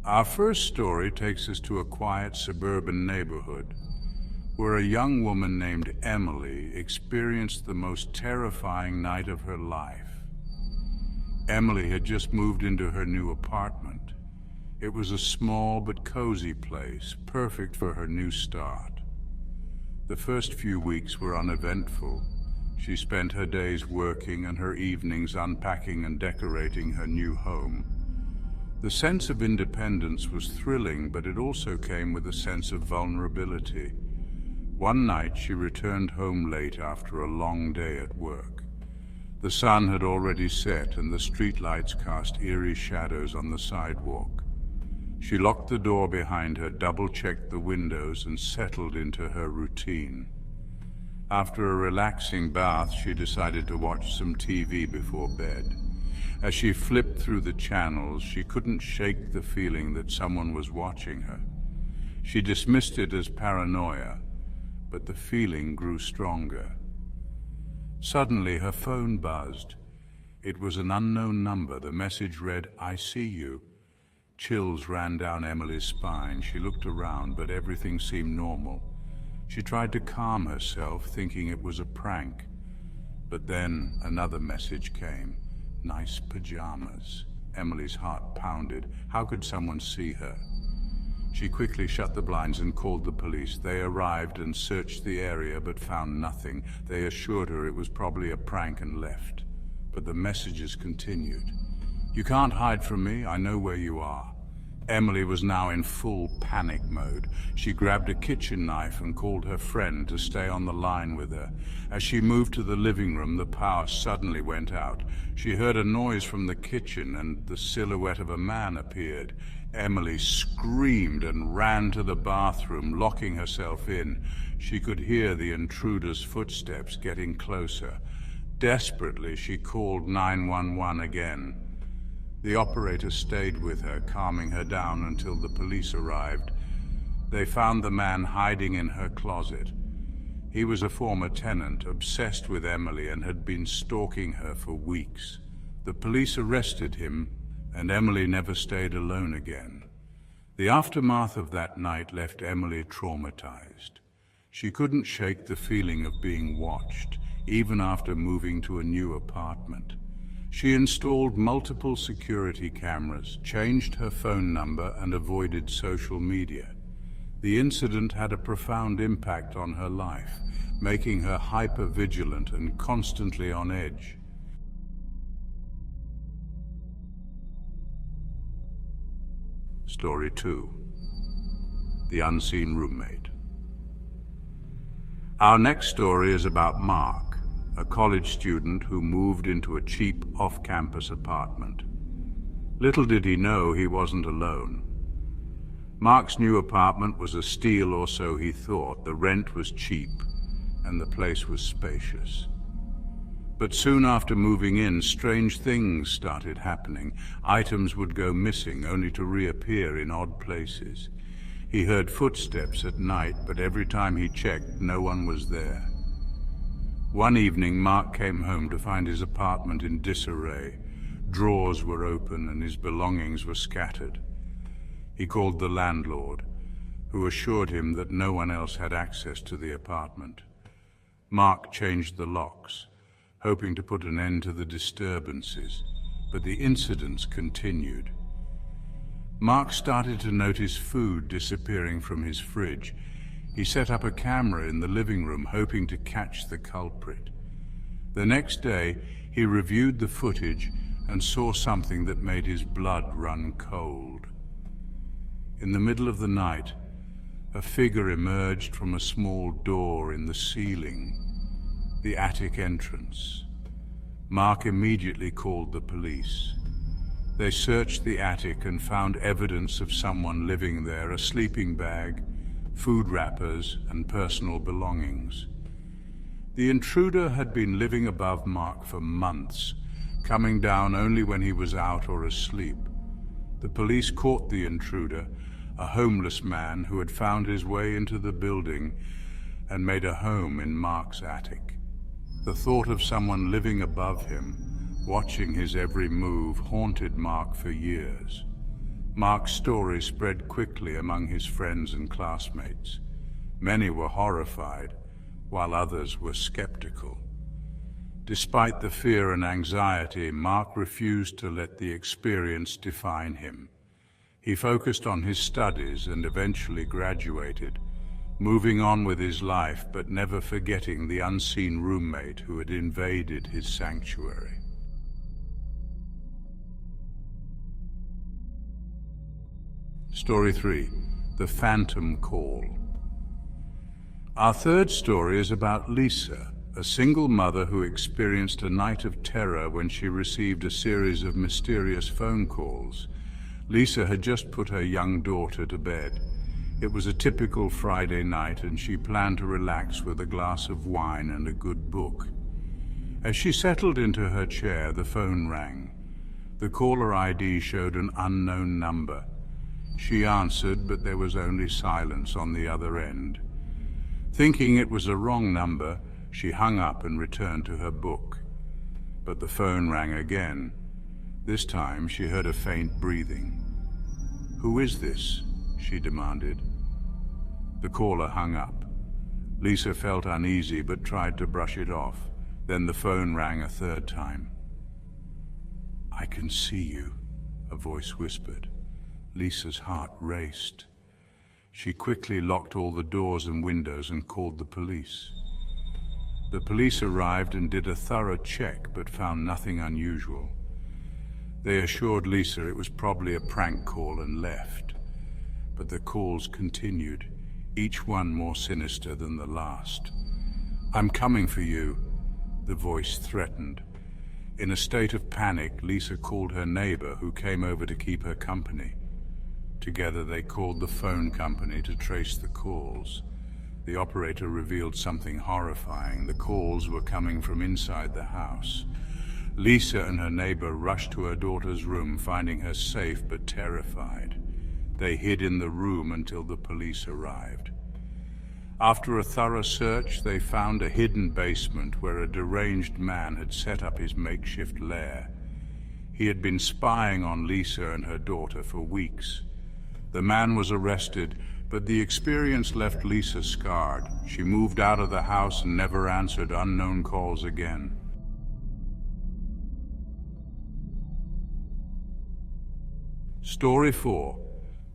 Our first story takes us to a quiet suburban neighborhood where a young woman named Emily experienced the most terrifying night of her life. Emily had just moved into her new apartment. It was a small but cozy place, perfect for her new start. The first few weeks were uneventful. She spent her days working and her evenings unpacking and decorating her new home. The sense of independence was thrilling, but it also came with a sense of vulnerability. One night she returned home late after a long day at work. The sun had already set and the streetlights cast eerie shadows on the sidewalk. She locked the door behind her, double-checked the windows, and settled into her routine. After a relaxing bath, she decided to watch some TV before bed. As she flipped through the channels, she couldn't shake the feeling that someone was watching her. She dismissed it as paranoia, but the feeling grew stronger. Suddenly, her phone buzzed. It was an unknown number. The message read, "I see you." Chills ran down Emily's spine. She looked around, but everything seemed normal. She tried to calm herself, thinking it was a prank. But then another message came. "Nice pajamas." Emily's heart pounded. How could someone see her? She quickly shut the blinds and called the police. They arrived and searched the area but found nothing. They assured her it was probably a prank and left. But the messages continued. "You can't hide from me. I know where you are." Emily was now in full panic mode. She grabbed a kitchen knife and called her friend to stay on the line with her. As she moved to the living room, the power suddenly went out. She heard a noise from the kitchen and the silhouette of a man appeared. Emily screamed and ran to the bathroom, locking herself in. She could hear the intruder's footsteps getting closer. Desperately, she called 911 again. The operator stayed with her, calming her down until the police arrived. They found the man hiding in her closet. He was a former tenant, obsessed with Emily, and had been stalking her for weeks. The police arrested him, and Emily never stayed alone again. The aftermath of that night left Emily traumatized. She couldn't shake the feeling of being watched, even after moving to a new apartment. She installed multiple security cameras, changed her phone number, and avoided social media. The incident had a profound impact on her life, making her hyper-vigilant and constantly on edge. Story 2. The Unseen Roommate. Our next story is about Mark, a college student who moved into a cheap off-campus apartment. Little did he know he wasn't alone. Mark's new apartment was a steal, or so he thought. The rent was cheap, and the place was spacious. But soon after moving in, strange things started happening. Items would go missing, only to reappear in odd places. He heard footsteps at night, but every time he checked, no one was there. One evening, Mark came home to find his apartment in disarray. Drawers were open and his belongings were scattered. He called the landlord, who assured him that no one else had access to the apartment. Mark changed the locks, hoping to put an end to the disturbances, but the incidents continued. Mark started to notice food disappearing from his fridge. He set up a camera in the living room, hoping to catch the culprit. The next day, he reviewed the footage and saw something that made his blood run cold. In the middle of the night, a figure emerged from a small door in the ceiling, the attic entrance. Mark immediately called the police. They searched the attic and found evidence of someone living there, a sleeping bag, food wrappers, and personal belongings. The intruder had been living above Mark for months, coming down only when he was out or asleep. The police caught the intruder, a homeless man who had found his way into the building and made a home in Mark's attic. The thought of someone living above him, watching his every move, haunted Mark for years. Mark's story spread quickly among his friends and classmates. Many were horrified, while others were skeptical. Despite the fear and anxiety, Mark refused to let the experience define him. He focused on his studies and eventually graduated, moving on with his life but never forgetting the unseen roommate who had invaded his sanctuary. Story 3. The Phantom Call. Our third story is about Lisa, a single mother who experienced a night of terror when she received a series of mysterious phone calls. Lisa had just put her young daughter to bed. It was a typical Friday night, and she planned to relax with a glass of wine and a good book. As she settled into her chair, the phone rang. The caller ID showed an unknown number. She answered, but there was only silence on the other end. Thinking it was a wrong number, she hung up and returned to her book. But the phone rang again. This time she heard a faint breathing. "Who is this?" she demanded. The caller hung up. Lisa felt uneasy but tried to brush it off. Then the phone rang a third time. "I can see you," a voice whispered. Lisa's heart raced. She quickly locked all the doors and windows and called the police. The police arrived and did a thorough check but found nothing unusual. They assured Lisa it was probably a prank call and left. But the calls continued, each one more sinister than the last. "I'm coming for you," the voice threatened. In a state of panic, Lisa called her neighbor, who came over to keep her company. Together they called the phone company to trace the calls. The operator revealed something horrifying. The calls were coming from inside the house. Lisa and her neighbor rushed to her daughter's room, finding her safe but terrified. They hid in the room until the police arrived. After a thorough search, they found a hidden basement where a deranged man had set up his makeshift lair. He had been spying on Lisa and her daughter for weeks. The man was arrested, but the experience left Lisa scarred. She moved out of the house and never answered unknown calls again. Story 4.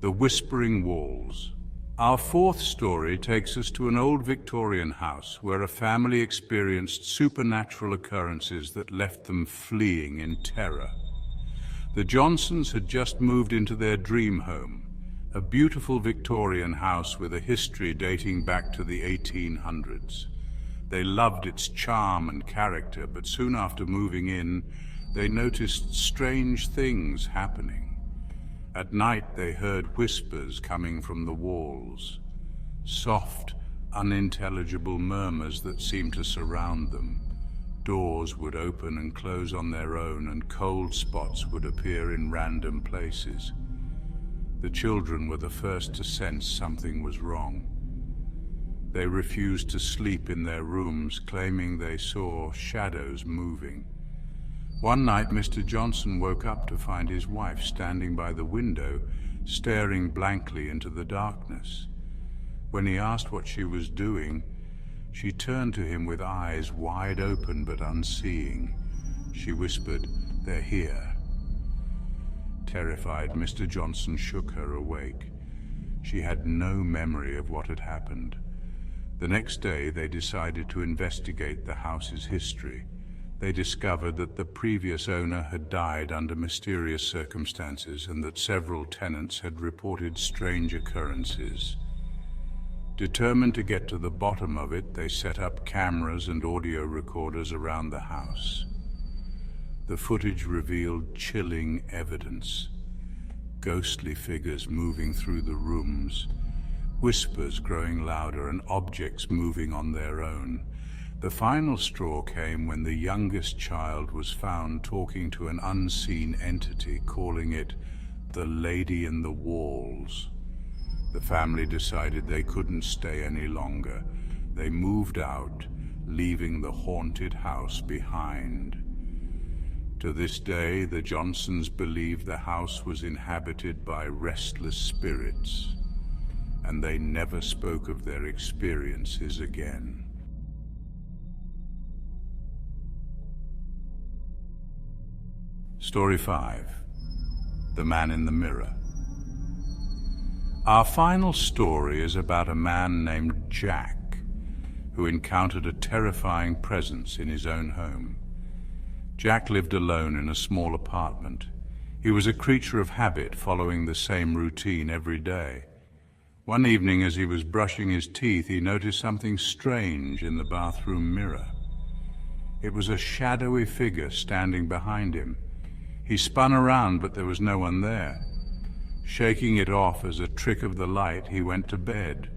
The Whispering Walls. Our fourth story takes us to an old Victorian house where a family experienced supernatural occurrences that left them fleeing in terror. The Johnsons had just moved into their dream home, a beautiful Victorian house with a history dating back to the 1800s. They loved its charm and character, but soon after moving in, they noticed strange things happening. At night, they heard whispers coming from the walls, soft, unintelligible murmurs that seemed to surround them. Doors would open and close on their own, and cold spots would appear in random places. The children were the first to sense something was wrong. They refused to sleep in their rooms, claiming they saw shadows moving. One night, Mr. Johnson woke up to find his wife standing by the window, staring blankly into the darkness. When he asked what she was doing, she turned to him with eyes wide open but unseeing. She whispered, "They're here." Terrified, Mr. Johnson shook her awake. She had no memory of what had happened. The next day, they decided to investigate the house's history. They discovered that the previous owner had died under mysterious circumstances and that several tenants had reported strange occurrences. Determined to get to the bottom of it, they set up cameras and audio recorders around the house. The footage revealed chilling evidence. Ghostly figures moving through the rooms, whispers growing louder, and objects moving on their own. The final straw came when the youngest child was found talking to an unseen entity, calling it the Lady in the Walls. The family decided they couldn't stay any longer. They moved out, leaving the haunted house behind. To this day, the Johnsons believe the house was inhabited by restless spirits, and they never spoke of their experiences again. Story 5. The Man in the Mirror. Our final story is about a man named Jack, who encountered a terrifying presence in his own home. Jack lived alone in a small apartment. He was a creature of habit, following the same routine every day. One evening, as he was brushing his teeth, he noticed something strange in the bathroom mirror. It was a shadowy figure standing behind him. He spun around, but there was no one there. Shaking it off as a trick of the light, he went to bed.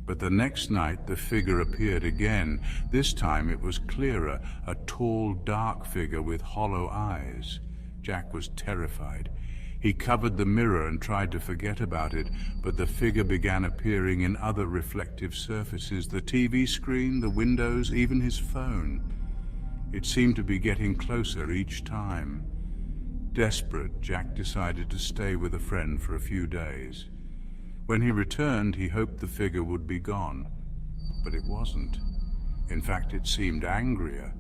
But the next night, the figure appeared again. This time it was clearer, a tall, dark figure with hollow eyes. Jack was terrified. He covered the mirror and tried to forget about it, but the figure began appearing in other reflective surfaces, the TV screen, the windows, even his phone. It seemed to be getting closer each time. Desperate, Jack decided to stay with a friend for a few days. When he returned, he hoped the figure would be gone, but it wasn't. In fact, it seemed angrier.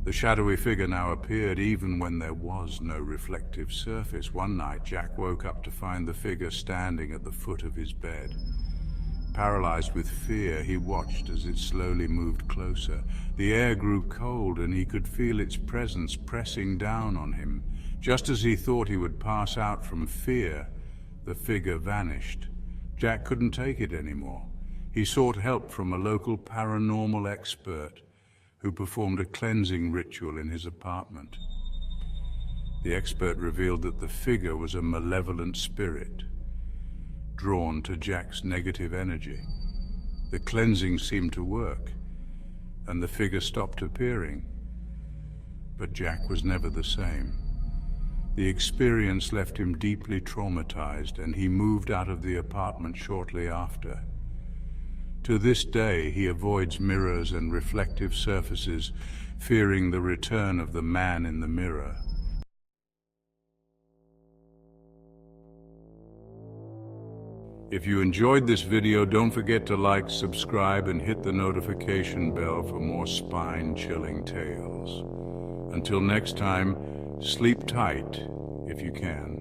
The shadowy figure now appeared even when there was no reflective surface. One night, Jack woke up to find the figure standing at the foot of his bed. Paralyzed with fear, he watched as it slowly moved closer. The air grew cold, and he could feel its presence pressing down on him. Just as he thought he would pass out from fear, the figure vanished. Jack couldn't take it anymore. He sought help from a local paranormal expert who performed a cleansing ritual in his apartment. The expert revealed that the figure was a malevolent spirit, drawn to Jack's negative energy. The cleansing seemed to work, and the figure stopped appearing. But Jack was never the same. The experience left him deeply traumatized, and he moved out of the apartment shortly after. To this day, he avoids mirrors and reflective surfaces, fearing the return of the man in the mirror. If you enjoyed this video, don't forget to like, subscribe, and hit the notification bell for more spine-chilling tales. Until next time, sleep tight if you can.